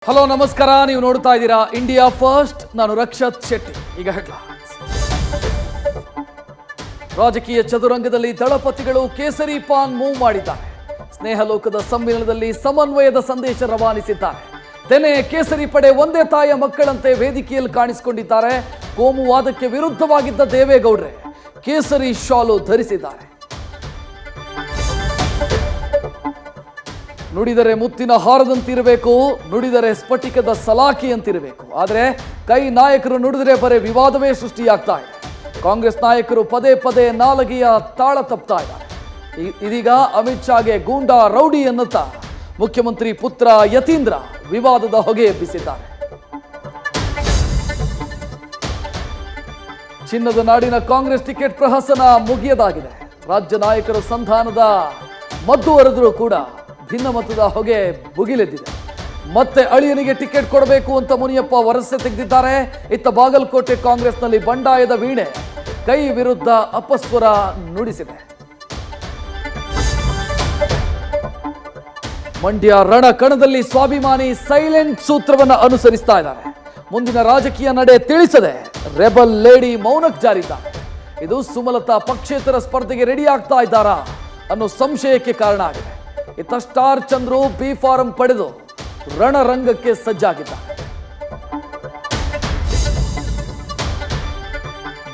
Hello ನಮಸ್ಕಾರ, ನೀವು ನೋಡ್ತಾ ಇದ್ದೀರಾ ಇಂಡಿಯಾ ಫಸ್ಟ್. ನಾನು ರಕ್ಷತ್ ಶೆಟ್ಟಿ. ಈಗ ಹೆಡ್ಲೈನ್ಸ್. ರಾಜಕೀಯ ಚದುರಂಗದಲ್ಲಿ ದಳಪತಿಗಳು ಕೇಸರಿ ಪಾನ್ ಮೂವ್ ಮಾಡಿದ್ದಾರೆ. ಸ್ನೇಹಲೋಕದ ಸಮ್ಮೇಳನದಲ್ಲಿ ಸಮನ್ವಯದ ಸಂದೇಶ ರವಾನಿಸಿದ್ದಾರೆ. ತೆನೆ ಕೇಸರಿ ಪಡೆ ಒಂದೇ ತಾಯಿಯ ಮಕ್ಕಳಂತೆ ವೇದಿಕೆಯಲ್ಲಿ ಕಾಣಿಸಿಕೊಂಡಿದ್ದಾರೆ. ಕೋಮುವಾದಕ್ಕೆ ವಿರುದ್ಧವಾಗಿದ್ದ ದೇವೇಗೌಡ್ರೆ ಕೇಸರಿ ಶಾಲು ಧರಿಸಿದ್ದಾರೆ. ನುಡಿದರೆ ಮುತ್ತಿನ ಹಾರದಂತಿರಬೇಕು, ನುಡಿದರೆ ಸ್ಫಟಿಕದ ಸಲಾಕಿ ಅಂತಿರಬೇಕು. ಆದರೆ ಕೈ ನಾಯಕರು ನುಡಿದರೆ ಬರೀ ವಿವಾದವೇ ಸೃಷ್ಟಿಯಾಗ್ತಾ ಇದೆ. ಕಾಂಗ್ರೆಸ್ ನಾಯಕರು ಪದೇ ಪದೇ ನಾಲಗೆಯ ತಾಳ ತಪ್ತಾ ಇದ್ದಾರೆ. ಇದೀಗ ಅಮಿತ್ ಶಾಗೆ ಗೂಂಡಾ ರೌಡಿ ಎನ್ನುತ್ತಾ ಮುಖ್ಯಮಂತ್ರಿ ಪುತ್ರ ಯತೀಂದ್ರ ವಿವಾದದ ಹೊಗೆ ಎಬ್ಬಿಸಿದ್ದಾರೆ. ಚಿನ್ನದ ನಾಡಿನ ಕಾಂಗ್ರೆಸ್ ಟಿಕೆಟ್ ಪ್ರಹಸನ ಮುಗಿಯದಾಗಿದೆ. ರಾಜ್ಯ ನಾಯಕರು ಸಂಧಾನದ ಮದ್ದು ಹೊರೆದರೂ ಕೂಡ ಭಿನ್ನಮತದ ಹೊಗೆ ಭುಗಿಲೆದ್ದಿದೆ. ಮತ್ತೆ ಅಳಿಯನಿಗೆ ಟಿಕೆಟ್ ಕೊಡಬೇಕು ಅಂತ ಮುನಿಯಪ್ಪ ವರಸೆ ತೆಗೆದಿದ್ದಾರೆ. ಇತ್ತ ಬಾಗಲಕೋಟೆ ಕಾಂಗ್ರೆಸ್ನಲ್ಲಿ ಬಂಡಾಯದ ವೀಣೆ ಕೈ ವಿರುದ್ಧ ಅಪಸ್ವರ ನುಡಿಸಿದೆ. ಮಂಡ್ಯ ರಣಕಣದಲ್ಲಿ ಸ್ವಾಭಿಮಾನಿ ಸೈಲೆಂಟ್ ಸೂತ್ರವನ್ನು ಅನುಸರಿಸ್ತಾ ಇದ್ದಾರೆ. ಮುಂದಿನ ರಾಜಕೀಯ ನಡೆ ತಿಳಿಸದೆ ರೆಬಲ್ ಲೇಡಿ ಮೌನಕ್ಕೆ ಜಾರಿದ್ದಾರೆ. ಇದು ಸುಮಲತಾ ಪಕ್ಷೇತರ ಸ್ಪರ್ಧೆಗೆ ರೆಡಿ ಆಗ್ತಾ ಇದ್ದಾರಾ ಅನ್ನೋ ಸಂಶಯಕ್ಕೆ ಕಾರಣ ಆಗಿದೆ. ಇತ್ತ ಸ್ಟಾರ್ ಚಂದ್ರು ಬಿ ಫಾರಂ ಪಡೆದು ರಣರಂಗಕ್ಕೆ ಸಜ್ಜಾಗಿದ್ದಾರೆ.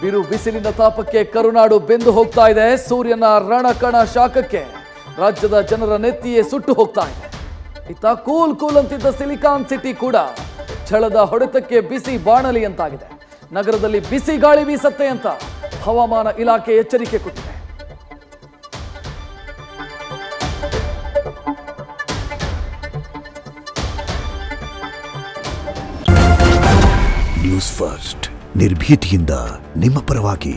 ಬಿರು ಬಿಸಿಲಿನ ತಾಪಕ್ಕೆ ಕರುನಾಡು ಬೆಂದು ಹೋಗ್ತಾ ಇದೆ. ಸೂರ್ಯನ ರಣಕಣ ಶಾಖಕ್ಕೆ ರಾಜ್ಯದ ಜನರ ನೆತ್ತಿಯೇ ಸುಟ್ಟು ಹೋಗ್ತಾ ಇದೆ. ಇತ್ತ ಕೂಲ್ ಅಂತಿದ್ದ ಸಿಲಿಕಾನ್ ಸಿಟಿ ಕೂಡ ಛಳದ ಹೊಡೆತಕ್ಕೆ ಬಿಸಿ ಬಾಣಲಿ ಅಂತಾಗಿದೆ. ನಗರದಲ್ಲಿ ಬಿಸಿ ಗಾಳಿ ಬೀಸತ್ತೆ ಅಂತ ಹವಾಮಾನ ಇಲಾಖೆ ಎಚ್ಚರಿಕೆ ಕೊಟ್ಟಿದೆ. ನ್ಯೂಸ್ ಫಸ್ಟ್, ನಿರ್ಭೀತಿಯಿಂದ ನಿಮ್ಮ ಪರವಾಗಿ.